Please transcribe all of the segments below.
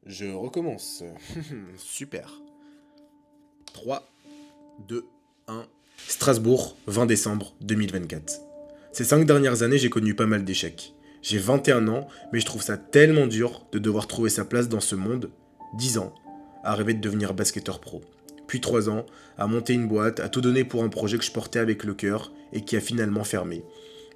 Je recommence. Super. 3, 2, 1. Strasbourg, 20 décembre 2024. Ces 5 dernières années, j'ai connu pas mal d'échecs. J'ai 21 ans, mais je trouve ça tellement dur de devoir trouver sa place dans ce monde. 10 ans, à rêver de devenir basketteur pro. Puis 3 ans, à monter une boîte, à tout donner pour un projet que je portais avec le cœur et qui a finalement fermé.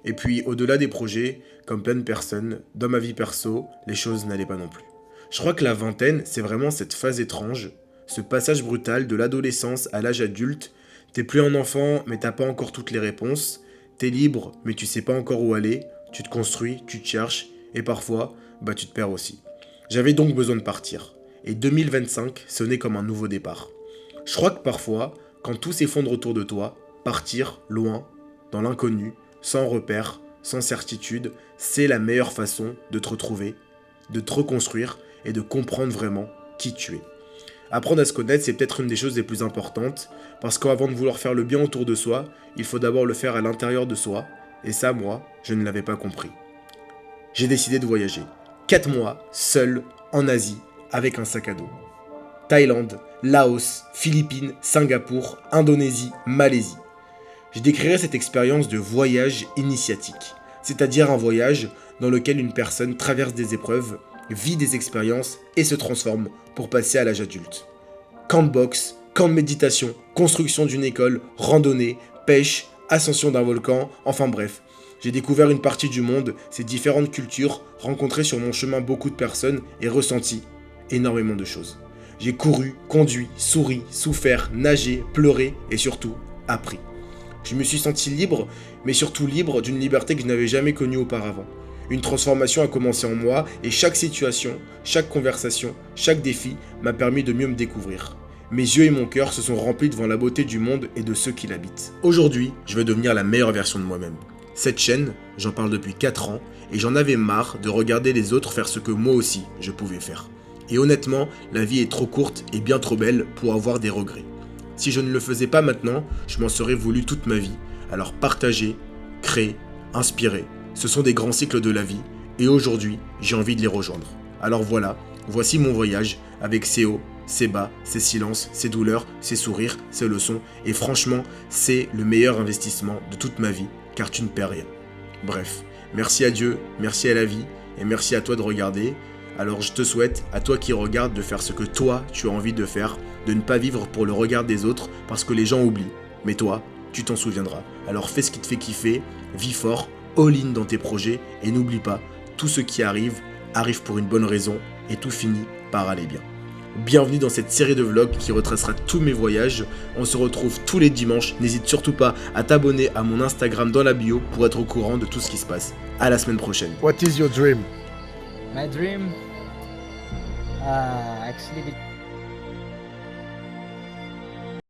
Et puis, au-delà des projets, comme plein de personnes, dans ma vie perso, les choses n'allaient pas non plus. Je crois que la vingtaine, c'est vraiment cette phase étrange, ce passage brutal de l'adolescence à l'âge adulte. T'es plus un enfant, mais t'as pas encore toutes les réponses. T'es libre, mais tu sais pas encore où aller. Tu te construis, tu te cherches, et parfois, tu te perds aussi. J'avais donc besoin de partir. Et 2025 sonnait comme un nouveau départ. Je crois que parfois, quand tout s'effondre autour de toi, partir, loin, dans l'inconnu, sans repère, sans certitude, c'est la meilleure façon de te retrouver, de te reconstruire et de comprendre vraiment qui tu es. Apprendre à se connaître, c'est peut-être une des choses les plus importantes, parce qu'avant de vouloir faire le bien autour de soi, il faut d'abord le faire à l'intérieur de soi, et ça, moi, je ne l'avais pas compris. J'ai décidé de voyager. 4 mois, seul, en Asie, avec un sac à dos. Thaïlande, Laos, Philippines, Singapour, Indonésie, Malaisie. Je décrirais cette expérience de voyage initiatique, c'est-à-dire un voyage dans lequel une personne traverse des épreuves, vit des expériences et se transforme pour passer à l'âge adulte. Camp de boxe, camp de méditation, construction d'une école, randonnée, pêche, ascension d'un volcan, enfin bref. J'ai découvert une partie du monde, ces différentes cultures, rencontré sur mon chemin beaucoup de personnes et ressenti énormément de choses. J'ai couru, conduit, souri, souffert, nagé, pleuré et surtout appris. Je me suis senti libre, mais surtout libre d'une liberté que je n'avais jamais connue auparavant. Une transformation a commencé en moi et chaque situation, chaque conversation, chaque défi m'a permis de mieux me découvrir. Mes yeux et mon cœur se sont remplis devant la beauté du monde et de ceux qui l'habitent. Aujourd'hui, je veux devenir la meilleure version de moi-même. Cette chaîne, j'en parle depuis 4 ans et j'en avais marre de regarder les autres faire ce que moi aussi je pouvais faire. Et honnêtement, la vie est trop courte et bien trop belle pour avoir des regrets. Si je ne le faisais pas maintenant, je m'en serais voulu toute ma vie. Alors partager, créer, inspirer, ce sont des grands cycles de la vie et aujourd'hui, j'ai envie de les rejoindre. Alors voilà, voici mon voyage avec ses hauts, ses bas, ses silences, ses douleurs, ses sourires, ses leçons et franchement, c'est le meilleur investissement de toute ma vie car tu ne perds rien. Bref, merci à Dieu, merci à la vie et merci à toi de regarder. Alors je te souhaite, à toi qui regardes, de faire ce que toi tu as envie de faire, de ne pas vivre pour le regard des autres parce que les gens oublient. Mais toi, tu t'en souviendras. Alors fais ce qui te fait kiffer, vis fort, all-in dans tes projets et n'oublie pas, tout ce qui arrive pour une bonne raison et tout finit par aller bien. Bienvenue dans cette série de vlogs qui retracera tous mes voyages. On se retrouve tous les dimanches. N'hésite surtout pas à t'abonner à mon Instagram dans la bio pour être au courant de tout ce qui se passe. À la semaine prochaine. What is your dream? My dream, actually,